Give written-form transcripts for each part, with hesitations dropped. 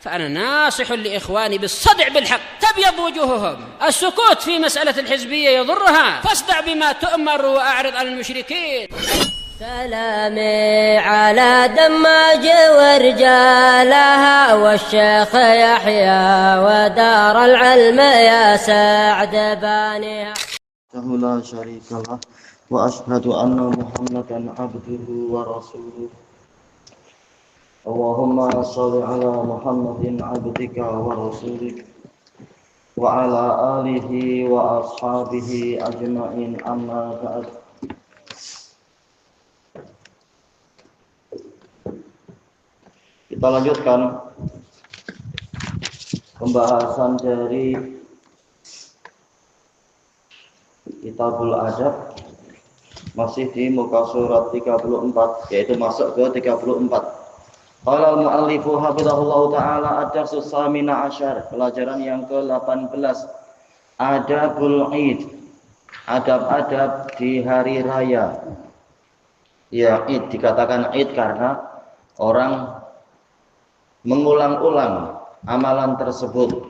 فأنا ناصح لإخواني بالصدع بالحق تبيض وجوههم. السكوت في مسألة الحزبية يضرها، فاصدع بما تؤمر وأعرض عن المشركين. سلامي على دماج ورجالها والشيخ يحيى ودار العلم يا سعد بانيها. لا شريك له وأشهد أن محمدا عبده ورسوله. اللهم صل على محمد عبدك ورسولك وعلى آله وأصحابه أجمعين. أما بعد. Kita lanjutkan pembahasan dari Kitabul Adab, masih di muka surat 34, yaitu masuk ke 34. Qala al-mu'allifu hafizahullahu ta'ala ad-darsus samina asyar, pelajaran yang ke-18, Adabul Id, adab-adab di hari raya. Ya, Id dikatakan Id karena orang mengulang-ulang amalan tersebut.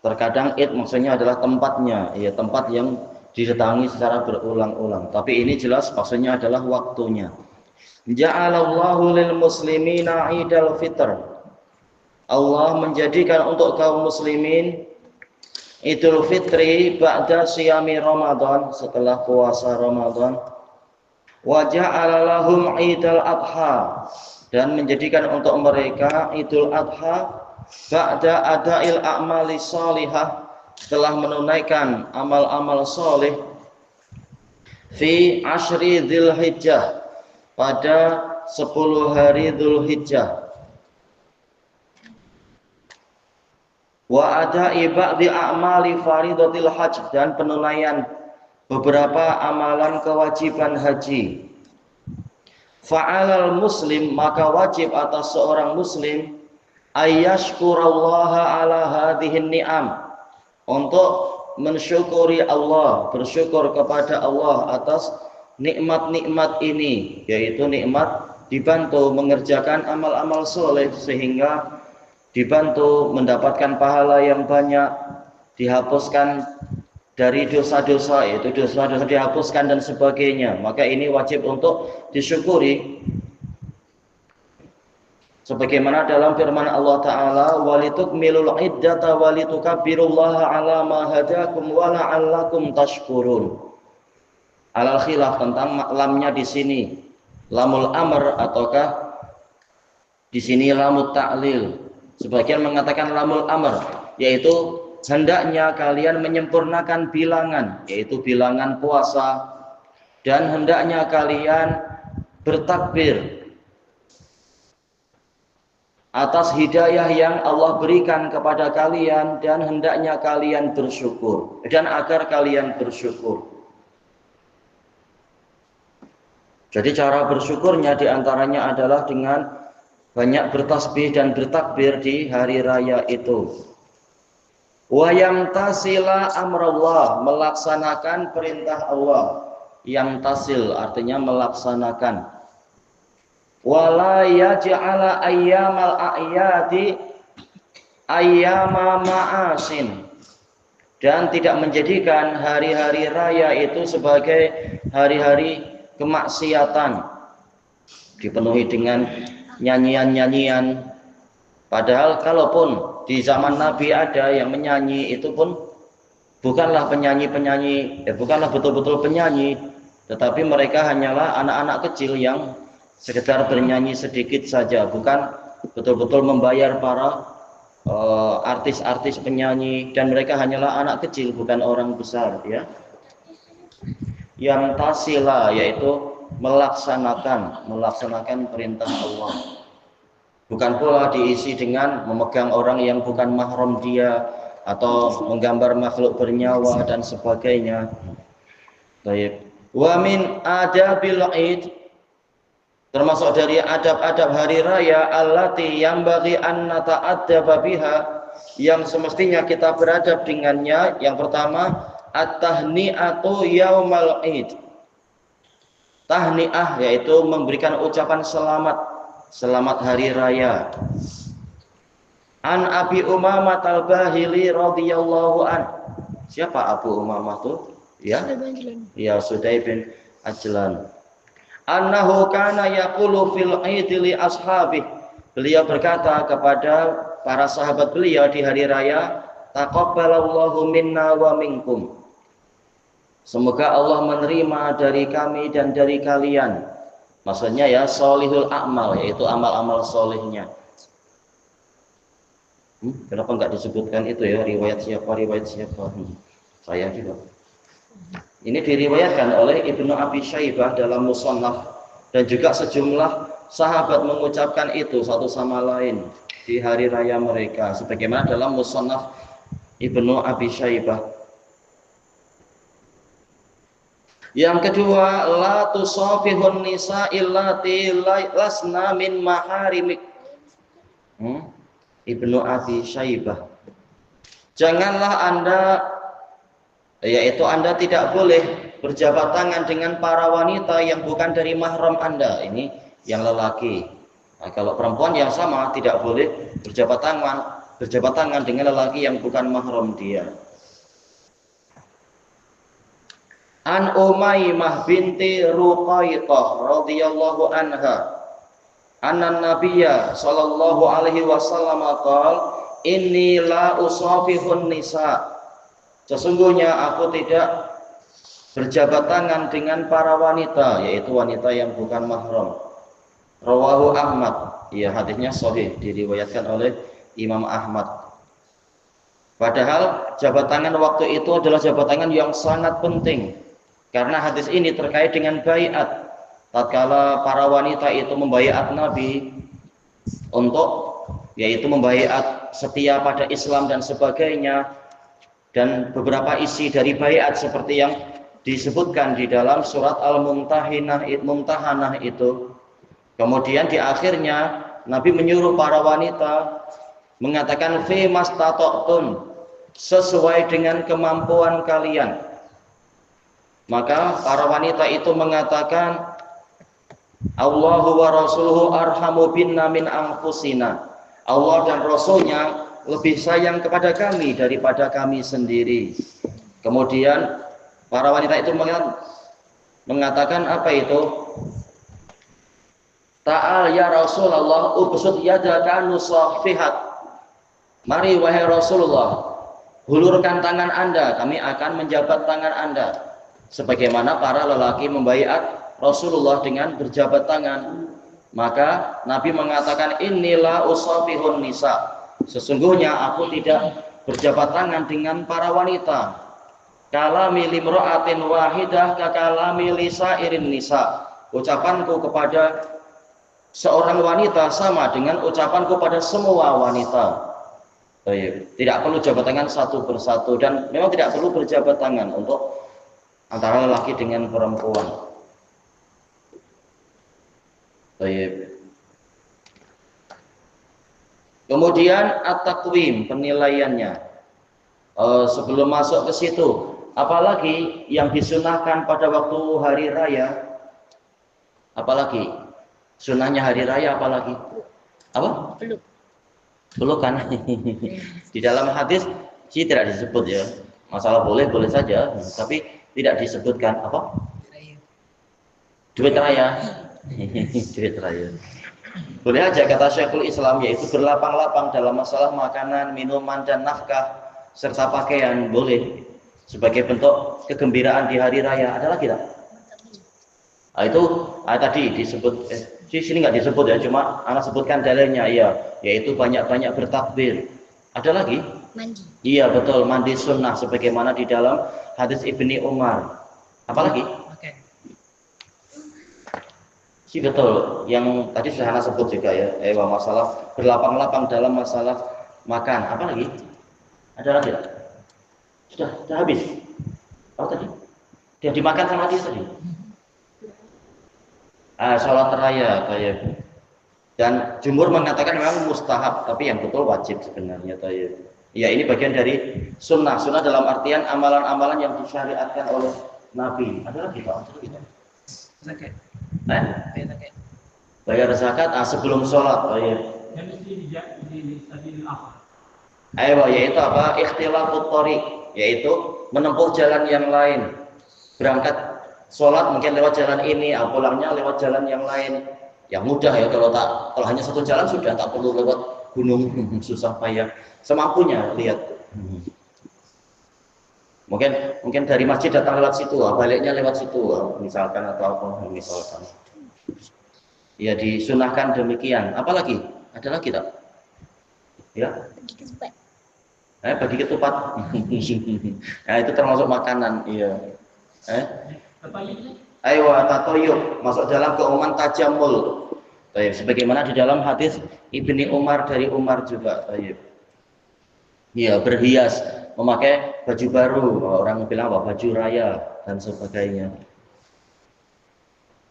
Terkadang Id maksudnya adalah tempatnya, ya tempat yang didatangi secara berulang-ulang. Tapi ini jelas maksudnya adalah waktunya. Ja'alallahu lil muslimina Idul Fitr. Allah menjadikan untuk kaum muslimin Idul Fitri ba'da siyami Ramadan, setelah puasa Ramadan. Wa ja'ala lahum Idul Adha, dan menjadikan untuk mereka Idul Adha ba'da ada'il a'mali shalihah, setelah menunaikan amal-amal saleh fi asyri Dzulhijjah, pada 10 hari Dzulhijjah. Wa ada'i ba'di a'mali faridatil hajj, dan penunaian beberapa amalan kewajiban haji. Fa'alal muslim, maka wajib atas seorang muslim ayyashkurallaha ala hadhihin ni'am, untuk mensyukuri Allah, bersyukur kepada Allah atas nikmat-nikmat ini, yaitu nikmat dibantu mengerjakan amal-amal soleh sehingga dibantu mendapatkan pahala yang banyak, dihapuskan dari dosa-dosa, yaitu dosa-dosa dihapuskan dan sebagainya. Maka ini wajib untuk disyukuri, sebagaimana dalam firman Allah Ta'ala, walitukmilul iddata walitukabbirullaha ala ma hadakum wa la'allakum tashkurun. Alal khilaf tentang lamnya di sini, lamul amr ataukah di sini lamut ta'lil. Sebagian mengatakan lamul amr, yaitu hendaknya kalian menyempurnakan bilangan, yaitu bilangan puasa, dan hendaknya kalian bertakbir atas hidayah yang Allah berikan kepada kalian, dan hendaknya kalian bersyukur, dan agar kalian bersyukur. Jadi cara bersyukurnya diantaranya adalah dengan banyak bertasbih dan bertakbir di hari raya itu. Wa yamtasila amrullah, melaksanakan perintah Allah. Yamtasil artinya melaksanakan. Wala yaj'ala ayyamal a'yadi ayyama ma'asin, dan tidak menjadikan hari-hari raya itu sebagai hari-hari kemaksiatan, dipenuhi dengan nyanyian-nyanyian. Padahal kalaupun di zaman Nabi ada yang menyanyi, itu pun bukanlah penyanyi-penyanyi, bukanlah betul-betul penyanyi, tetapi mereka hanyalah anak-anak kecil yang sekedar bernyanyi sedikit saja, bukan betul-betul membayar para artis-artis penyanyi, dan mereka hanyalah anak kecil, bukan orang besar, ya. Yang tasila, yaitu melaksanakan perintah Allah, bukan pula diisi dengan memegang orang yang bukan mahram dia, atau menggambar makhluk bernyawa dan sebagainya. Baik. Wa min adabil Id, termasuk dari adab-adab hari raya, allati yang bagi an nata'addaba biha, yang semestinya kita beradab dengannya. Yang pertama, at-tahni'atu yaumal Id. Tahni'ah yaitu memberikan ucapan selamat hari raya. An Abi Umamah Al-Bahili radhiyallahu an. Siapa Abu Umamah tuh? Ya. Ya, Sudai bin Ajlan. Annahu kana yaqulu fil 'id li ashabi. Beliau berkata kepada para sahabat beliau di hari raya, taqabbalallahu minna wa minkum. Semoga Allah menerima dari kami dan dari kalian. Maksudnya ya solihul a'mal, yaitu amal-amal solihnya. Kenapa enggak disebutkan itu ya, riwayat siapa? Saya juga. Ini diriwayatkan oleh Ibnu Abi Syaibah dalam Musannaf, dan juga sejumlah sahabat mengucapkan itu satu sama lain di hari raya mereka, sebagaimana dalam Musannaf Ibnu Abi Syaibah. Yang kedua, la tusafihun nisa illati lasna min maharimik. Ibnu Abi Syaibah. Janganlah Anda, yaitu Anda tidak boleh berjabat tangan dengan para wanita yang bukan dari mahram Anda. Ini yang lelaki. Nah, kalau perempuan yang sama tidak boleh berjabat tangan dengan lelaki yang bukan mahram dia. An Umaymah binti Ruqaitah radhiyallahu anha anna nabiyya sallallahu alaihi wasallam qala inni la usafihun nisa. Sesungguhnya aku tidak berjabat tangan dengan para wanita, yaitu wanita yang bukan mahram. Rawahu Ahmad. Ya, hadisnya sahih, diriwayatkan oleh Imam Ahmad. Padahal jabat tangan waktu itu adalah jabat tangan yang sangat penting. Karena hadis ini terkait dengan baiat. Tatkala para wanita itu membaiat Nabi untuk yaitu membaiat setia pada Islam dan sebagainya, dan beberapa isi dari baiat seperti yang disebutkan di dalam surat Al-Mumtahanah itu. Kemudian di akhirnya Nabi menyuruh para wanita mengatakan fi mastata'tun, sesuai dengan kemampuan kalian. Maka para wanita itu mengatakan Allahu wa rasuluhu arhamu binna min anfusina. Allah dan Rasulnya lebih sayang kepada kami daripada kami sendiri. Kemudian para wanita itu mengatakan apa itu? Ta'al ya Rasulullah ubsut yadaka nusafihat. Mari wahai Rasulullah, hulurkan tangan Anda, kami akan menjabat tangan Anda. Sebagaimana para lelaki membaiat Rasulullah dengan berjabat tangan. Maka Nabi mengatakan inilah usafihun nisa. Sesungguhnya aku tidak berjabat tangan dengan para wanita. Kalami limra'atin wahidah kakalami lisairin nisa. Ucapanku kepada seorang wanita sama dengan ucapanku pada semua wanita. Tidak perlu jabat tangan satu persatu, dan memang tidak perlu berjabat tangan untuk antara lelaki dengan perempuan. Kemudian at-taqwim, penilaiannya. Sebelum masuk ke situ, apalagi yang disunahkan pada waktu hari raya? Apalagi sunahnya hari raya, apalagi? Apa? Pelukan. Di dalam hadis sih tidak disebut ya. Masalah boleh saja, tapi tidak disebutkan apa? Duit raya. Duit raya. Boleh aja kata Syekhul Islam, yaitu berlapang-lapang dalam masalah makanan, minuman, dan nafkah serta pakaian, boleh sebagai bentuk kegembiraan di hari raya. Ada lagi tak? Itu tadi disebut, di sini nggak disebut ya, cuma anak sebutkan dalilnya, ya, yaitu banyak-banyak bertakbir. Ada lagi? Mandi. Iya betul, mandi sunnah sebagaimana di dalam hadis Ibni Umar. Apalagi? Oke. Si betul, yang tadi sudah anak sebut juga ya, masalah berlapang-lapang dalam masalah makan. Apa lagi? Ada lagi tak? Sudah habis. Oh tadi? Dia dimakan sama dia tadi. Sholat raya kayak. Dan jumhur mengatakan memang mustahab, tapi yang betul wajib sebenarnya kayak. Ya ini bagian dari sunnah. Sunnah dalam artian amalan-amalan yang disyariatkan oleh Nabi. Ada lagi Pak? Zakat. Bayar zakat sebelum sholat. Ayo, yaitu apa? Ikhtilafut thoriq, yaitu menempuh jalan yang lain. Berangkat sholat mungkin lewat jalan ini, pulangnya lewat jalan yang lain. Yang mudah ya, kalau hanya satu jalan sudah, tak perlu lewat gunung susah payah. Semampunya lihat. Mungkin dari masjid datang lewat situ, baliknya lewat situ, misalkan atau apa misalkan. Ya disunahkan demikian. Apalagi? Ada lagi tak? Ya. Bagi ketupat. Nah, itu termasuk makanan, iya. Ayo tatoyub, masuk dalam keumuman tajamul. Baik, sebagaimana di dalam hadis Ibni Umar dari Umar juga. Baik. Iya, berhias, memakai baju baru, orang bilang apa, baju raya dan sebagainya.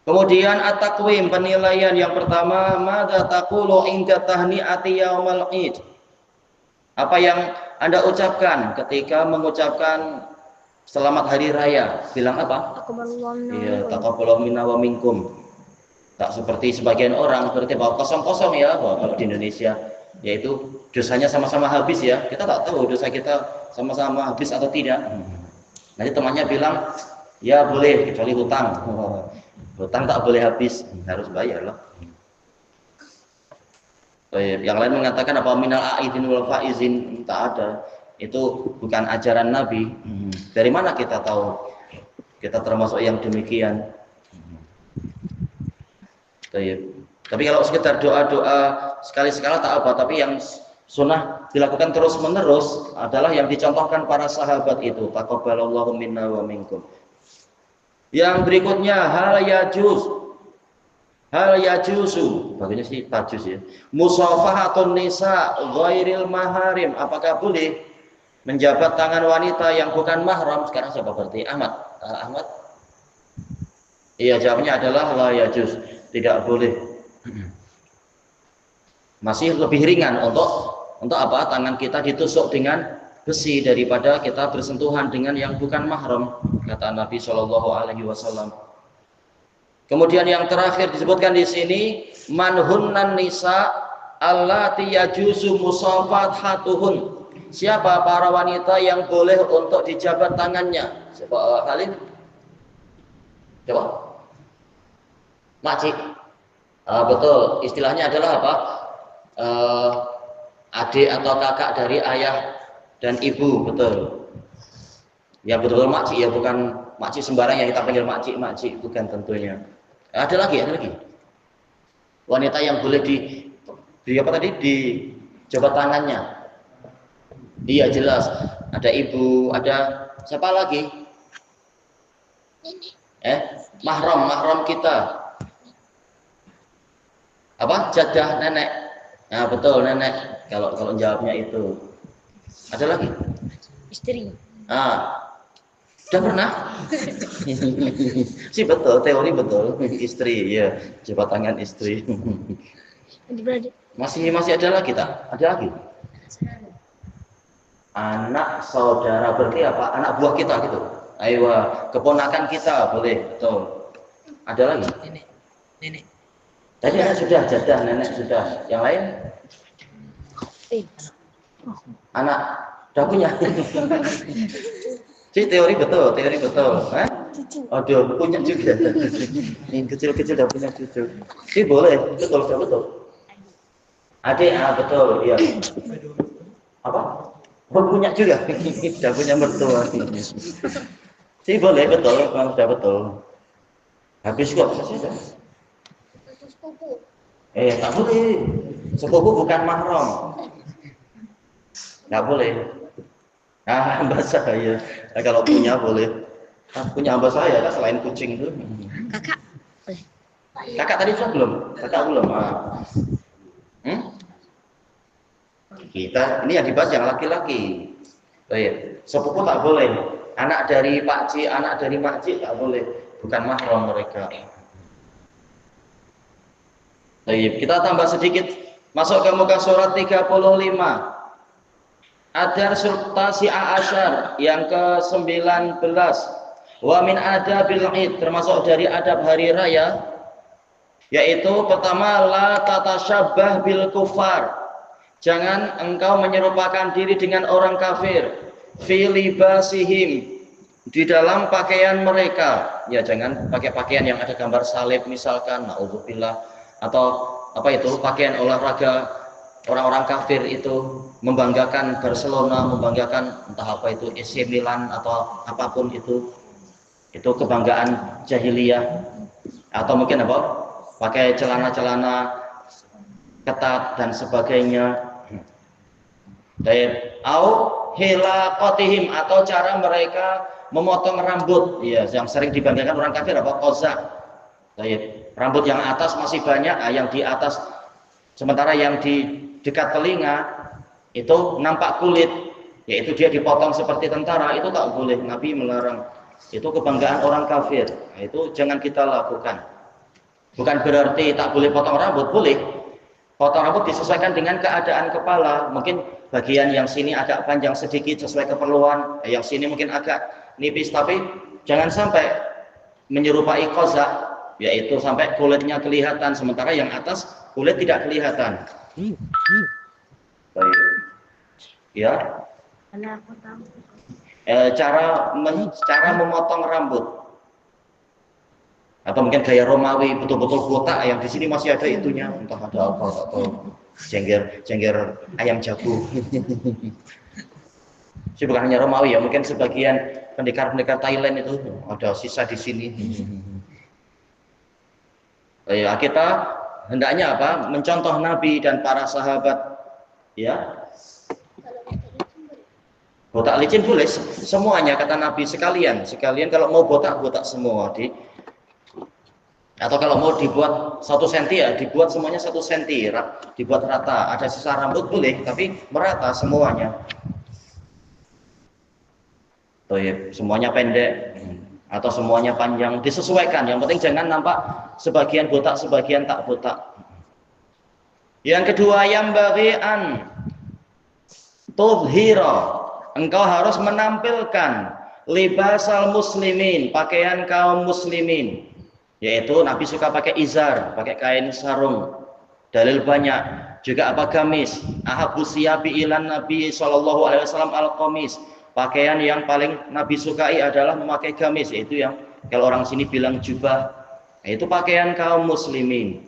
Kemudian at-taqwim, penilaian yang pertama, madza taqulu inda tahni'ati yaumal id. Apa yang Anda ucapkan ketika mengucapkan selamat hari raya? Bilang apa? Iya, taqabbalallahu minna wa minkum. Tak seperti sebagian orang berarti bahwa kosong-kosong ya, kalau di Indonesia, yaitu dosanya sama-sama habis ya. Kita tak tahu dosa kita sama-sama habis atau tidak. Nanti temannya bilang, ya boleh kecuali hutang. Hutang tak boleh habis, harus bayar loh. Yang lain mengatakan apa minal aidin wal faizin, tak ada. Itu bukan ajaran Nabi. Dari mana kita tahu kita termasuk yang demikian? Tapi kalau sekedar doa-doa sekali-sekala tak apa, tapi yang sunnah dilakukan terus-menerus adalah yang dicontohkan para sahabat itu. Taqabbalallahu minna wa minkum. Yang berikutnya hal yajuzu, bagusnya sih tajuz ya. Musafahatun nisa ghairil maharim. Apakah boleh menjabat tangan wanita yang bukan mahram? Sekarang siapa berarti? Ahmad. Ahmad? Iya, jawabnya adalah la yajuz, tidak boleh. Masih lebih ringan untuk apa? Tangan kita ditusuk dengan besi daripada kita bersentuhan dengan yang bukan mahram, kata Nabi Shallallahu Alaihi Wasallam. Kemudian yang terakhir disebutkan di sini, manhunnan nisa allati yajuzu musafahatuhun. Siapa para wanita yang boleh untuk dijabat tangannya? Siapa Halim? Coba. Makcik. Betul. Istilahnya adalah apa? Adik atau kakak dari ayah dan ibu, betul. Ya betul makcik ya, bukan makcik sembarang yang kita panggil makcik, bukan tentunya. Ada lagi. Wanita yang boleh di apa tadi? Di jabat tangannya. Iya jelas. Ada ibu, ada siapa lagi? Mahram kita. Apa? Jadah nenek. Nah, betul nenek. Kalau jawabnya itu. Ada lagi? Istri. Sudah pernah? Sih betul, teori betul. Istri, ya, jabat tangan istri. Masih ada lagi tak? Ada lagi? Anak saudara, berarti apa? Anak buah kita gitu. Ayo, keponakan kita boleh, betul. Ada lagi? Nenek. Tadi anak sudah, jadah, nenek sudah. Yang lain? Anak, udah punya. Si teori betul. Aduh, punya juga. Yang kecil-kecil udah punya cucu. Si boleh, betul. Adik, betul, iya. Apa? Punya juga. Udah punya mertua. Si boleh, betul, memang sudah betul. Habis kok, sudah. Tak boleh. Sepupu bukan mahram. Nggak boleh. Hamba saya. Kalau punya boleh. Punya hamba saya kan selain kucing itu. Kakak. Kakak tadi sudah belum? Kakak belum. Kita ini yang dibahas yang laki-laki. Sepupu tak boleh. Anak dari pakcik, anak dari makcik tak boleh. Bukan mahram mereka. Kita tambah sedikit. Masuk ke muka surat 35. Adar sultasi asyar yang ke-19. Wa min adabil id, termasuk dari adab hari raya. Yaitu pertama, la tatasyabbah bil kufar. Jangan engkau menyerupakan diri dengan orang kafir. Fi libasihim, di dalam pakaian mereka. Ya, jangan pakai pakaian yang ada gambar salib misalkan, naudzubillah, atau apa itu pakaian olahraga orang-orang kafir itu, membanggakan Barcelona, membanggakan entah apa itu AC Milan atau apapun itu kebanggaan jahiliyah. Atau mungkin apa, pakai celana-celana ketat dan sebagainya. Au hilaqatihim, atau cara mereka memotong rambut, ya, yang sering dibanggakan orang kafir apa, qaza. Rambut yang atas masih banyak, yang di atas, sementara yang di dekat telinga itu nampak kulit, yaitu dia dipotong seperti tentara, itu tak boleh. Nabi melarang. Itu kebanggaan orang kafir. Nah, itu jangan kita lakukan. Bukan berarti tak boleh potong rambut, boleh. Potong rambut disesuaikan dengan keadaan kepala. Mungkin bagian yang sini agak panjang sedikit sesuai keperluan, yang sini mungkin agak nipis, tapi jangan sampai menyerupai qaza, yaitu sampai kulitnya kelihatan, sementara yang atas kulit tidak kelihatan. Baik. Ya. Cara memotong rambut, atau mungkin gaya Romawi betul-betul botak, yang di sini masih ada itunya, entah ada apa, atau jengger ayam jago. Sih bukan hanya Romawi ya, mungkin sebagian pendekar-pendekar Thailand itu ada sisa di sini. Ya, kita hendaknya apa? Mencontoh Nabi dan para sahabat, ya. Botak licin boleh semuanya, kata Nabi, sekalian kalau mau botak semua atau kalau mau dibuat 1 senti ya dibuat semuanya 1 senti, dibuat rata. Ada sisa rambut boleh, tapi merata semuanya. Semuanya pendek atau semuanya panjang, disesuaikan. Yang penting jangan nampak sebagian botak, sebagian tak botak. Yang kedua, yang bagian tudhira, engkau harus menampilkan libasal muslimin, pakaian kaum muslimin. Yaitu Nabi suka pakai izar, pakai kain sarung. Dalil banyak. Juga apa, gamis. Ahabus siyabi ilan Nabi sallallahu alaihi wasallam al-qamis. Pakaian yang paling Nabi sukai adalah memakai gamis, yaitu yang kalau orang sini bilang jubah. Itu pakaian kaum muslimin.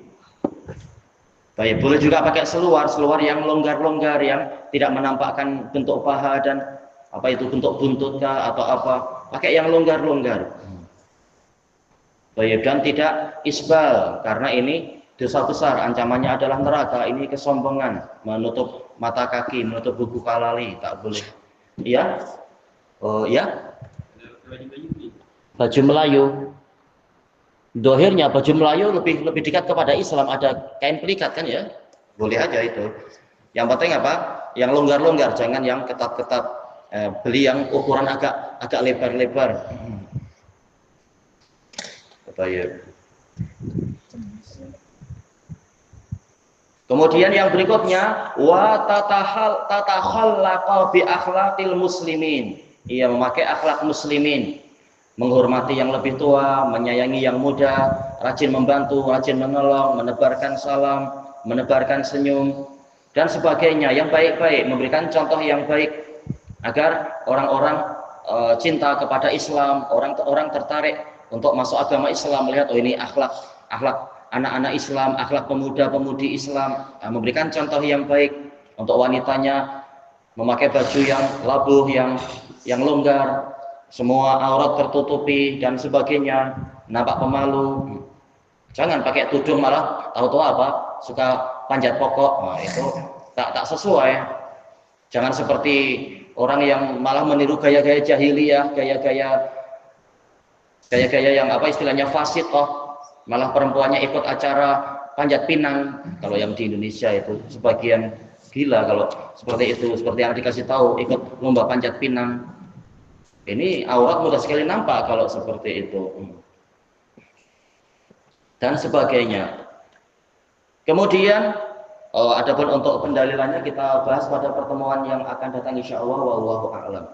Baik, boleh juga pakai seluar yang longgar-longgar, yang tidak menampakkan bentuk paha dan apa itu bentuk buntut atau apa. Pakai yang longgar-longgar. Baik, dan tidak isbal, karena ini dosa besar, ancamannya adalah neraka. Ini kesombongan, menutup mata kaki, menutup buku kalali, tak boleh. Ya, ya. Baju Melayu, dohirnya baju Melayu lebih dekat kepada Islam, ada kain pelikat kan ya, boleh aja itu. Yang penting apa? Yang longgar-longgar, jangan yang ketat-ketat. Beli yang ukuran agak lebar-lebar. Baik. Kemudian yang berikutnya, wa tatakhallaqa bi akhlaqil muslimin. Ia memakai akhlak muslimin, menghormati yang lebih tua, menyayangi yang muda, rajin membantu, rajin menolong, menebarkan salam, menebarkan senyum dan sebagainya, yang baik-baik, memberikan contoh yang baik agar orang-orang cinta kepada Islam, orang tertarik untuk masuk agama Islam, melihat ini akhlak anak-anak Islam, akhlak pemuda-pemudi Islam. Memberikan contoh yang baik untuk wanitanya, memakai baju yang labuh, yang longgar, semua aurat tertutupi dan sebagainya, nampak pemalu. Jangan pakai tudung malah tahu-tahu apa, suka panjat pokok. Nah, itu tak sesuai. Jangan seperti orang yang malah meniru gaya-gaya jahiliyah, gaya-gaya yang apa istilahnya fasid, malah perempuannya ikut acara panjat pinang. Kalau yang di Indonesia itu sebagian gila kalau seperti itu, seperti yang dikasih tahu ikut lomba panjat pinang. Ini aurat mudah sekali nampak kalau seperti itu dan sebagainya. Kemudian adapun untuk pendalilannya kita bahas pada pertemuan yang akan datang insyaallah, wallahu a'lam.